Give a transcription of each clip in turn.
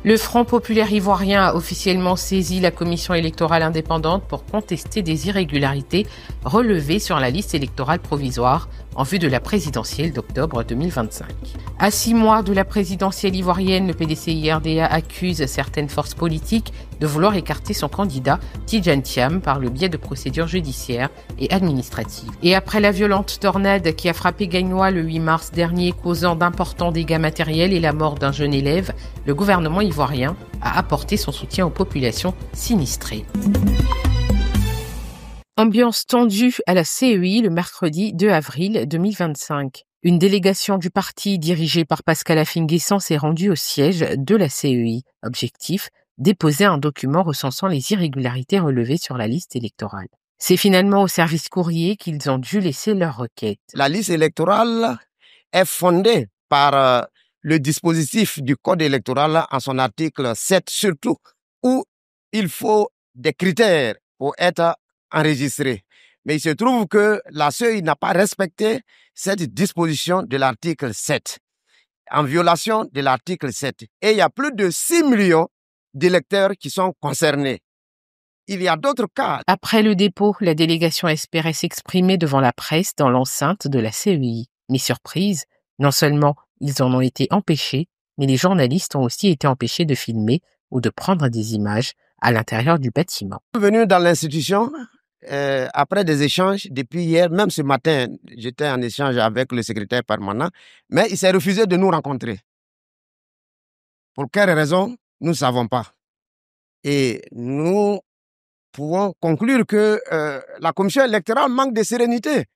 Le Front populaire ivoirien a officiellement saisi la commission électorale indépendante pour contester des irrégularités relevées sur la liste électorale provisoire en vue de la présidentielle d'octobre 2025. À 6 mois de la présidentielle ivoirienne, le PDCI-RDA accuse certaines forces politiques de vouloir écarter son candidat Tidjane Thiam par le biais de procédures judiciaires et administratives. Et après la violente tornade qui a frappé Gagnois le 8 mars dernier, causant d'importants dégâts matériels et la mort d'un jeune élève, le gouvernement ivoirien a apporté son soutien aux populations sinistrées. Ambiance tendue à la CEI le mercredi 2 avril 2025. Une délégation du parti dirigée par Pascal Affi-N'Guessan s'est rendue au siège de la CEI. Objectif, déposer un document recensant les irrégularités relevées sur la liste électorale. C'est finalement au service courrier qu'ils ont dû laisser leur requête. La liste électorale est fondée par le dispositif du code électoral en son article 7 surtout, où il faut des critères pour être enregistré. Mais il se trouve que la CEI n'a pas respecté cette disposition de l'article 7, en violation de l'article 7. Et il y a plus de 6 millions d'électeurs qui sont concernés. Il y a d'autres cas. Après le dépôt, la délégation espérait s'exprimer devant la presse dans l'enceinte de la CEI. Mais surprise, non seulement ils en ont été empêchés, mais les journalistes ont aussi été empêchés de filmer ou de prendre des images à l'intérieur du bâtiment. Venu dans l'institution, après des échanges, depuis hier, même ce matin, j'étais en échange avec le secrétaire permanent, mais il s'est refusé de nous rencontrer. Pour quelle raison, nous ne savons pas. Et nous pouvons conclure que la commission électorale manque de sérénité.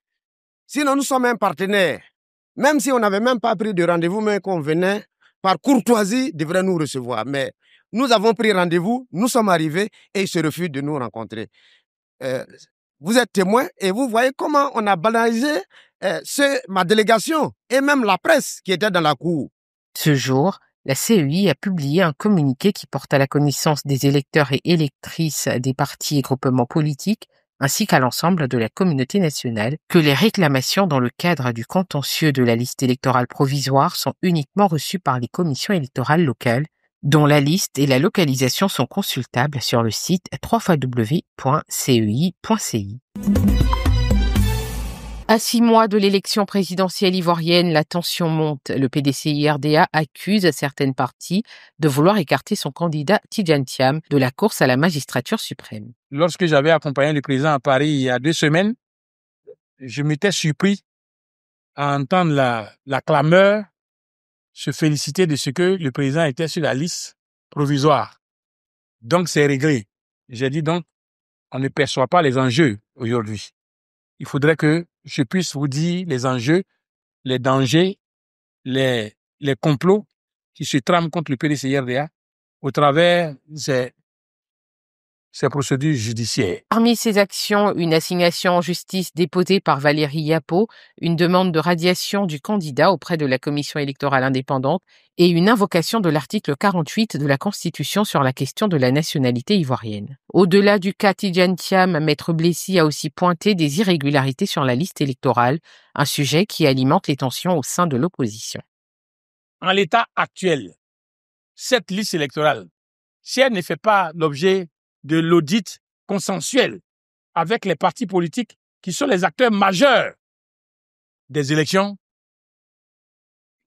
Sinon, nous sommes un partenaire. Même si on n'avait même pas pris de rendez-vous, mais qu'on venait, par courtoisie, devrait nous recevoir. Mais nous avons pris rendez-vous, nous sommes arrivés et ils se refusent de nous rencontrer. Vous êtes témoin et vous voyez comment on a banalisé ma délégation et même la presse qui était dans la cour. Ce jour, la CEI a publié un communiqué qui porte à la connaissance des électeurs et électrices des partis et groupements politiques ainsi qu'à l'ensemble de la communauté nationale, que les réclamations dans le cadre du contentieux de la liste électorale provisoire sont uniquement reçues par les commissions électorales locales, dont la liste et la localisation sont consultables sur le site www.cei.ci. À 6 mois de l'élection présidentielle ivoirienne, la tension monte. Le PDCI-RDA accuse certaines parties de vouloir écarter son candidat Tidjane Thiam de la course à la magistrature suprême. Lorsque j'avais accompagné le président à Paris il y a 2 semaines, je m'étais surpris à entendre la clameur se féliciter de ce que le président était sur la liste provisoire. Donc, c'est réglé. J'ai dit donc, on ne perçoit pas les enjeux aujourd'hui. Il faudrait que je puisse vous dire les enjeux, les dangers, les complots qui se trament contre le PDCI-RDA au travers de ces procédures judiciaires. Parmi ces actions, une assignation en justice déposée par Valérie Yapo, une demande de radiation du candidat auprès de la commission électorale indépendante et une invocation de l'article 48 de la Constitution sur la question de la nationalité ivoirienne. Au-delà du cas Tidjane Thiam, Maître Blessis a aussi pointé des irrégularités sur la liste électorale, un sujet qui alimente les tensions au sein de l'opposition. En l'état actuel, cette liste électorale, si elle ne fait pas l'objet de l'audit consensuel avec les partis politiques qui sont les acteurs majeurs des élections,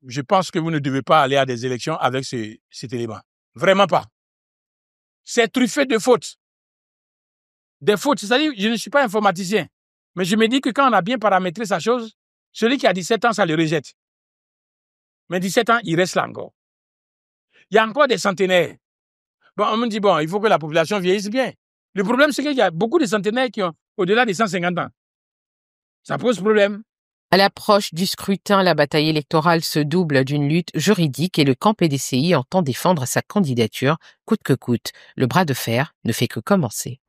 je pense que vous ne devez pas aller à des élections avec cet élément. Vraiment pas. C'est truffé de fautes. Des fautes, c'est-à-dire, je ne suis pas informaticien, mais je me dis que quand on a bien paramétré sa chose, celui qui a 17 ans, ça le rejette. Mais 17 ans, il reste là encore. Il y a encore des centenaires. Bon, on me dit, bon, il faut que la population vieillisse bien. Le problème, c'est qu'il y a beaucoup de centenaires qui ont au-delà des 150 ans. Ça pose problème. À l'approche du scrutin, la bataille électorale se double d'une lutte juridique et le camp PDCI entend défendre sa candidature coûte que coûte. Le bras de fer ne fait que commencer.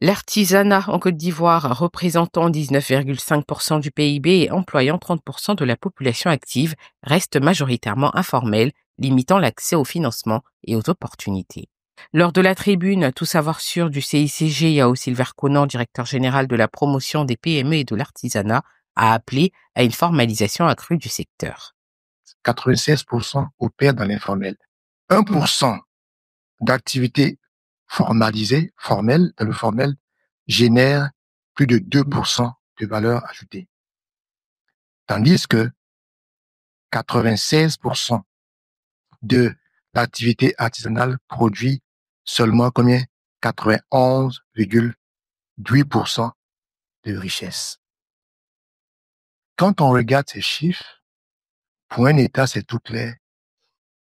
L'artisanat en Côte d'Ivoire, représentant 19,5% du PIB et employant 30% de la population active, reste majoritairement informel, limitant l'accès au financement et aux opportunités. Lors de la tribune Tout savoir sûr du CICG, Yao Silver Conan, directeur général de la promotion des PME et de l'artisanat, a appelé à une formalisation accrue du secteur. 96% opèrent dans l'informel. 1% d'activités formalisées, formelles, dans le formel, génèrent plus de 2% de valeur ajoutée. Tandis que 96% de l'activité artisanale produit seulement combien? 91,8% de richesse. Quand on regarde ces chiffres, pour un État, c'est tout clair.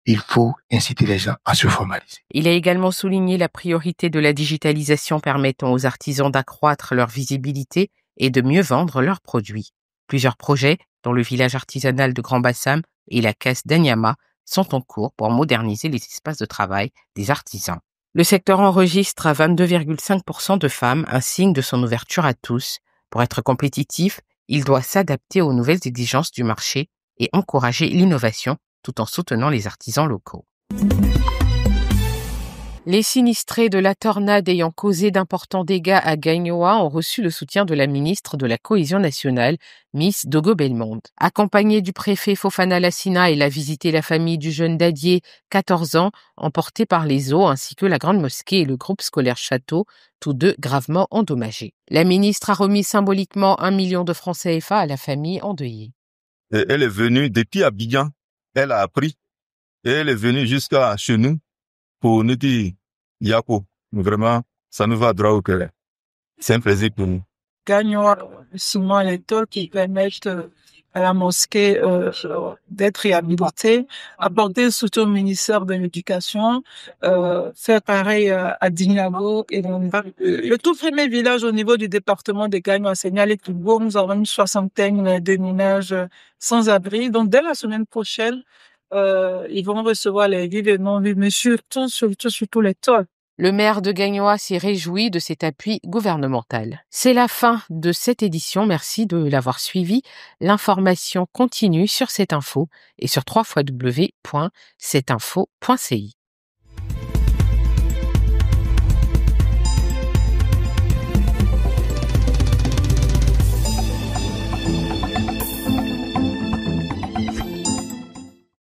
Il faut inciter les gens à se formaliser. Il a également souligné la priorité de la digitalisation permettant aux artisans d'accroître leur visibilité et de mieux vendre leurs produits. Plusieurs projets, dont le village artisanal de Grand Bassam et la caisse d'Anyama, sont en cours pour moderniser les espaces de travail des artisans. Le secteur enregistre à 22,5% de femmes, un signe de son ouverture à tous. Pour être compétitif, il doit s'adapter aux nouvelles exigences du marché et encourager l'innovation tout en soutenant les artisans locaux. Les sinistrés de la tornade ayant causé d'importants dégâts à Gagnoa ont reçu le soutien de la ministre de la Cohésion nationale, Miss Dogo Belmonde. Accompagnée du préfet Fofana Lassina, elle a visité la famille du jeune Dadier, 14 ans, emporté par les eaux, ainsi que la Grande Mosquée et le groupe scolaire Château, tous deux gravement endommagés. La ministre a remis symboliquement 1 million de francs CFA à la famille endeuillée. Elle est venue depuis Abidjan, elle a appris, et elle est venue jusqu'à chez nous pour nous dire, Yako, vraiment, ça nous va droit au cœur. C'est un plaisir pour nous. Gagnoa, souvent les tôles qui permettent à la mosquée d'être réhabilitée, apporter le soutien au ministère de l'Éducation, faire pareil à Dinago et le tout premier village au niveau du département de Gagnoa, Seignal et Toubourg. Nous avons une 60aine de ménages sans abri. Donc dès la semaine prochaine, ils vont recevoir les vies et non-vies, mais surtout les tôles. Le maire de Gagnoa s'est réjoui de cet appui gouvernemental. C'est la fin de cette édition. Merci de l'avoir suivi. L'information continue sur cette info et sur www.cetinfo.ci.